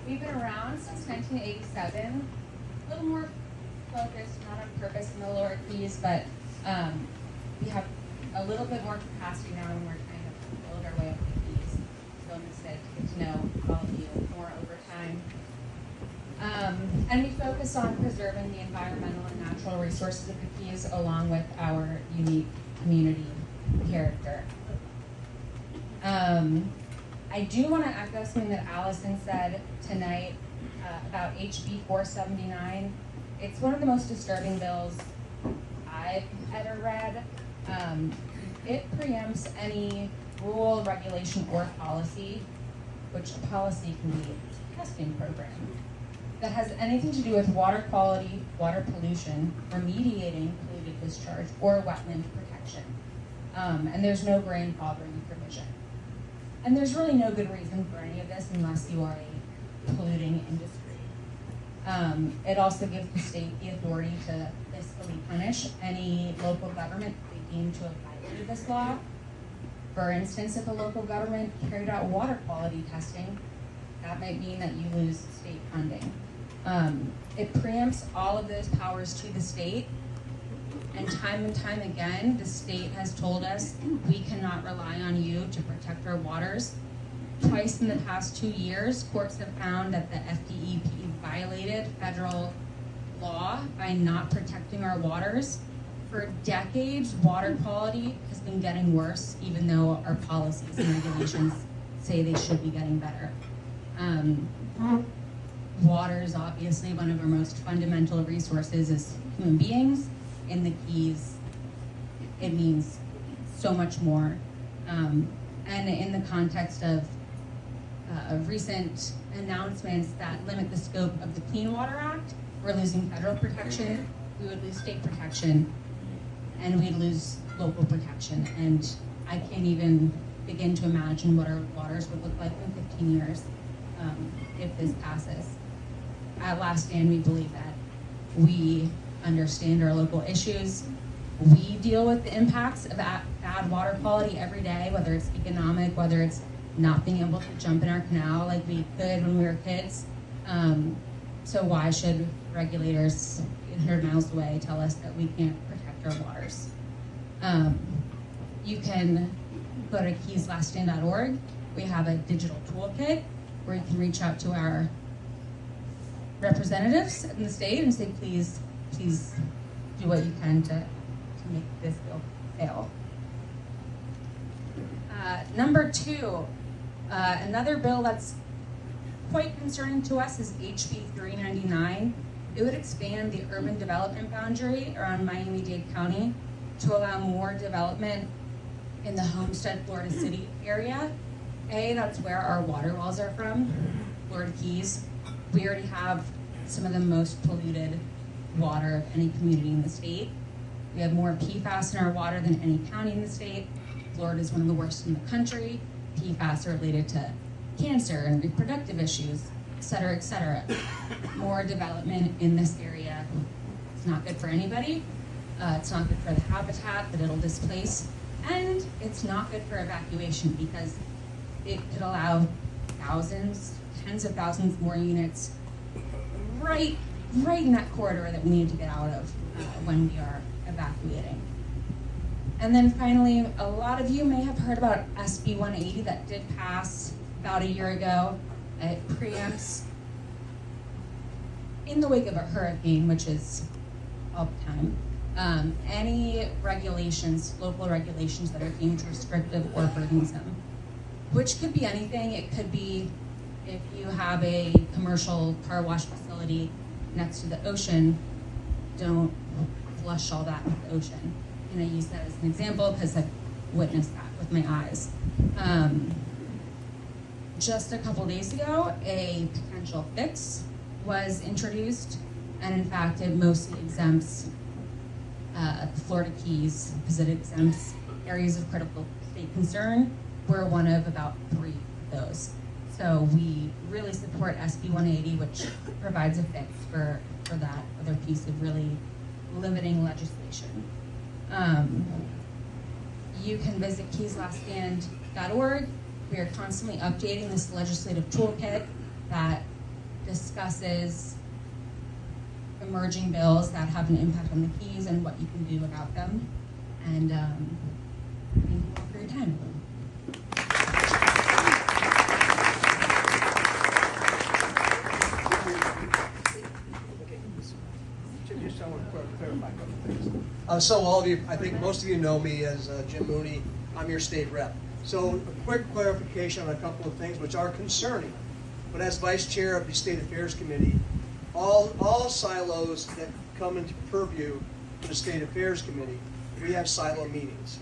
We've been around since 1987, a little more focused, not on purpose, in the lower keys, but we have a little bit more capacity now, and we're trying to build our way up the keys. So I'm excited to get to know all of you more over time. And we focus on preserving the environmental and natural resources of the keys along with our unique community character. I do want to echo something that Allison said tonight about HB 479. It's one of the most disturbing bills I've ever read. It preempts any rule, regulation, or policy, which a policy can be a testing program, that has anything to do with water quality, water pollution, remediating polluted discharge, or wetland protection. And there's no grandfathering provision. And there's really no good reason for any of this unless you are a polluting industry. It also gives the state the authority to fiscally punish any local government they deem to have violated this law. For instance, if a local government carried out water quality testing, that might mean that you lose state funding. It preempts all of those powers to the state, and time again, the state has told us we cannot rely on you to protect our waters. Twice in the past 2 years, courts have found that the FDEP violated federal law by not protecting our waters. For decades, water quality has been getting worse, even though our policies and regulations say they should be getting better. Water is obviously one of our most fundamental resources as human beings. In the Keys, it means so much more. And in the context of recent announcements that limit the scope of the Clean Water Act, we're losing federal protection, we would lose state protection, and we'd lose local protection. And I can't even begin to imagine what our waters would look like in 15 years if this passes. At Last Stand, we believe that we understand our local issues. We deal with the impacts of bad water quality every day, whether it's economic, whether it's not being able to jump in our canal like we could when we were kids. So why should regulators 100 miles away tell us that we can't protect our waters? You can go to keyslaststand.org. We have a digital toolkit where you can reach out to our representatives in the state and say, please do what you can to make this bill fail. Number two, another bill that's quite concerning to us is HB 399. It would expand the urban development boundary around Miami-Dade County to allow more development in the Homestead, Florida City area. That's where our water wells are from, Florida Keys. We already have some of the most polluted water of any community in the state. We have more PFAS in our water than any county in the state. Florida is one of the worst in the country. PFAS are related to cancer and reproductive issues, et cetera, et cetera. More development in this area is not good for anybody. It's not good for the habitat that it'll displace. And it's not good for evacuation because it could allow thousands, tens of thousands more units right in that corridor that we need to get out of when we are evacuating. And then finally, a lot of you may have heard about SB 180 that did pass about a year ago. It preempts, in the wake of a hurricane, which is all the time, any regulations, local regulations that are deemed restrictive or burdensome, which could be anything. It could be if you have a commercial car wash facility next to the ocean, don't flush all that into the ocean. And I use that as an example because I've witnessed that with my eyes. Just a couple days ago, a potential fix was introduced, and in fact, it mostly exempts the Florida Keys because it exempts areas of critical state concern. We're one of about 3 of those. So we really support SB 180, which provides a fix for that other piece of really limiting legislation. You can visit keyslaststand.org. We are constantly updating this legislative toolkit that discusses emerging bills that have an impact on the Keys and what you can do about them. And thank you all for your time. So all of you, I think most of you know me as Jim Mooney. I'm your state rep. So a quick clarification on a couple of things which are concerning. But as vice chair of the State Affairs Committee, all silos that come into purview for the State Affairs Committee, we have silo meetings.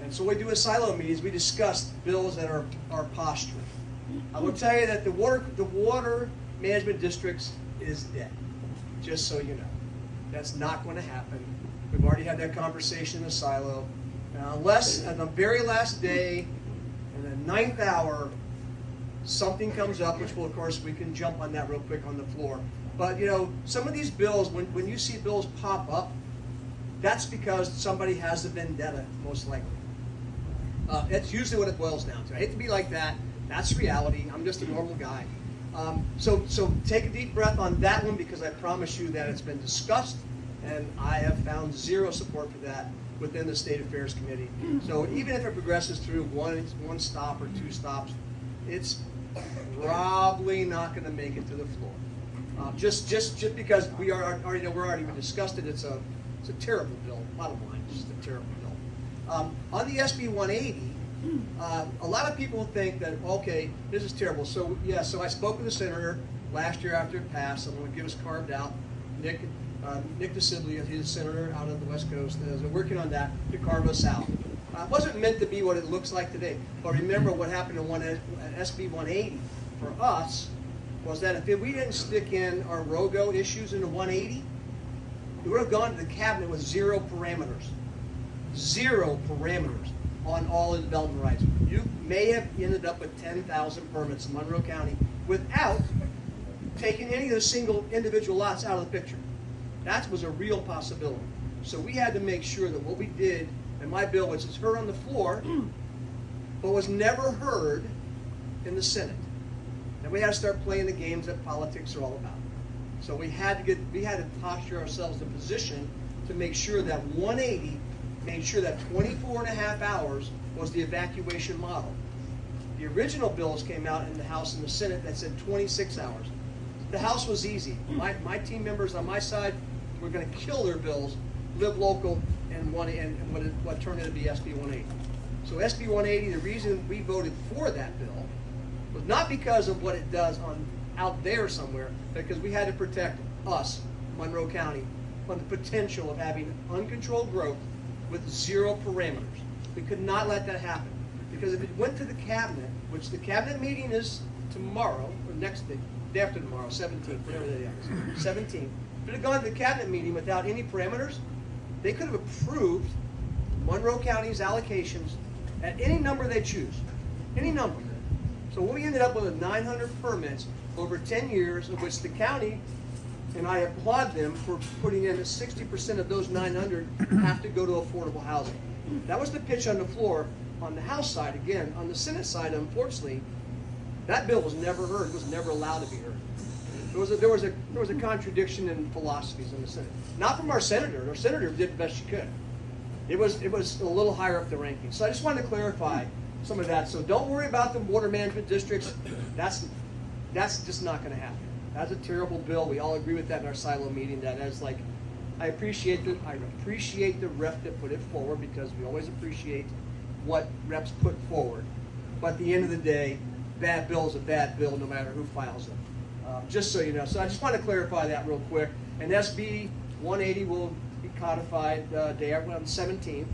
And so what we do with silo meetings, we discuss bills that are posturing. I will tell you that the water management districts is dead, just so you know. That's not going to happen. We've already had that conversation in the silo. Unless on the very last day, in the 9th hour, something comes up, which will, of course, we can jump on that real quick on the floor. But, you know, some of these bills, when you see bills pop up, that's because somebody has a vendetta, most likely. That's usually what it boils down to. I hate to be like that. That's reality. I'm just a normal guy. So take a deep breath on that one, because I promise you that it's been discussed, and I have found zero support for that within the State Affairs Committee. So even if it progresses through one stop or 2 stops, it's probably not going to make it to the floor. Just because we already discussed it. It's a terrible bill. Bottom line, it's just a terrible bill. On the SB 180. A lot of people think that, okay, this is terrible. So yeah, so I spoke with the senator last year after it passed. I'm going to give us carved out. Nick DeCiblia, he's a senator out of the West Coast, is working on that to carve us out. It wasn't meant to be what it looks like today. But remember what happened in SB 180 for us was that if we didn't stick in our ROGO issues into 180, we would have gone to the cabinet with 0 parameters. 0 parameters on all the development rights. You may have ended up with 10,000 permits in Monroe County without taking any of the single individual lots out of the picture. That was a real possibility. So we had to make sure that what we did, and my bill, which is heard on the floor, but was never heard in the Senate. And we had to start playing the games that politics are all about. So we had to posture ourselves in position to make sure that 180 made sure that 24.5 hours was the evacuation model. The original bills came out in the House and the Senate that said 26 hours. The House was easy. My team members on my side were going to kill their bills, live local, and what turned into be SB 180. So SB 180, the reason we voted for that bill was not because of what it does out there somewhere, but because we had to protect us, Monroe County, from the potential of having uncontrolled growth with 0 parameters. We could not let that happen, because if it went to the cabinet, which the cabinet meeting is tomorrow, or next day after tomorrow, 17th, whatever that is, 17th, if it had gone to the cabinet meeting without any parameters, they could have approved Monroe County's allocations at any number they choose, any number. So we ended up with 900 permits over 10 years, of which the county, and I applaud them for putting in that 60% of those 900 have to go to affordable housing. That was the pitch on the floor. On the House side, again, on the Senate side, unfortunately, that bill was never heard. It was never allowed to be heard. There was a contradiction in philosophies in the Senate. Not from our senator. Our senator did the best she could. It was a little higher up the rankings. So I just wanted to clarify some of that. So don't worry about the water management districts. That's just not going to happen. That's a terrible bill. We all agree with that in our silo meeting. I appreciate the rep that put it forward, because we always appreciate what reps put forward. But at the end of the day, bad bill is a bad bill, no matter who files it. Just so you know. So I just want to clarify that real quick. And SB 180 will be codified day after on the 17th.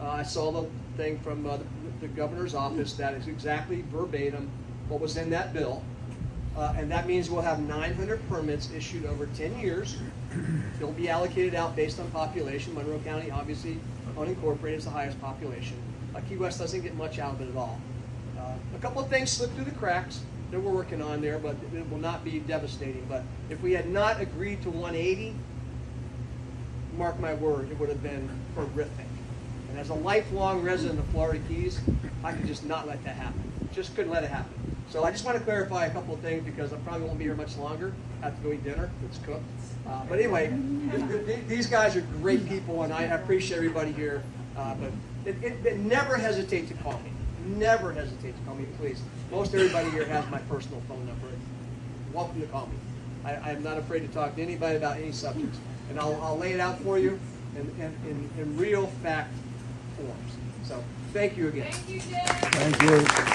I saw the thing from the governor's office that is exactly verbatim what was in that bill. And that means we'll have 900 permits issued over 10 years. They'll be allocated out based on population. Monroe County, obviously, unincorporated, is the highest population. Key West doesn't get much out of it at all. A couple of things slipped through the cracks that we're working on there, but it will not be devastating. But if we had not agreed to 180, mark my word, it would have been horrific. And as a lifelong resident of Florida Keys, I could just not let that happen. Just couldn't let it happen. So I just want to clarify a couple of things because I probably won't be here much longer. I have to go eat dinner. It's cooked. But anyway, these guys are great people, and I appreciate everybody here. But never hesitate to call me. Never hesitate to call me, please. Most everybody here has my personal phone number. Welcome to call me. I'm not afraid to talk to anybody about any subjects. And I'll lay it out for you in real fact forms. So thank you again. Thank you, Jim. Thank you.